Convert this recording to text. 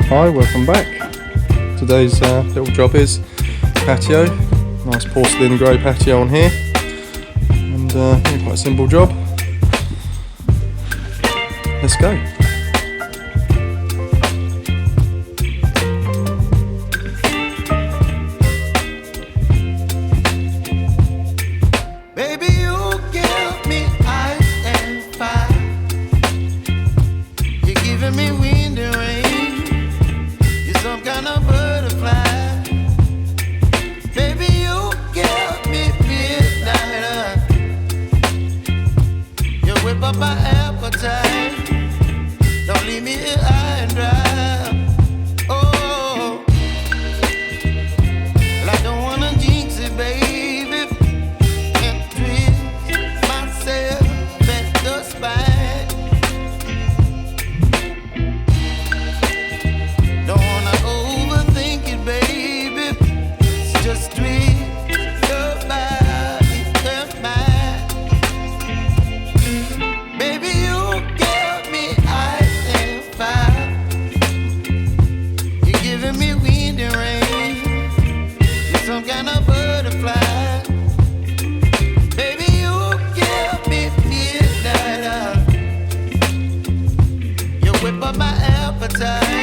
Hi, welcome back. Today's little job is patio. Nice porcelain grey patio on here, and quite a simple job. Let's go. Baby, you give me ice and fire. You're giving me wind and rain. You're some kind of butterfly. Baby, you give me midnight. You whip up my appetite. Don't leave me here high and dry. Oh, well, I don't wanna jinx it, baby, and twist myself at the spine. Don't wanna overthink it, baby. It's just twist your body and mine. Baby, you give me ice and fire. You're giving me wind and rain. You're some kind of butterfly. Baby, you give me midnight. You whip up my appetite.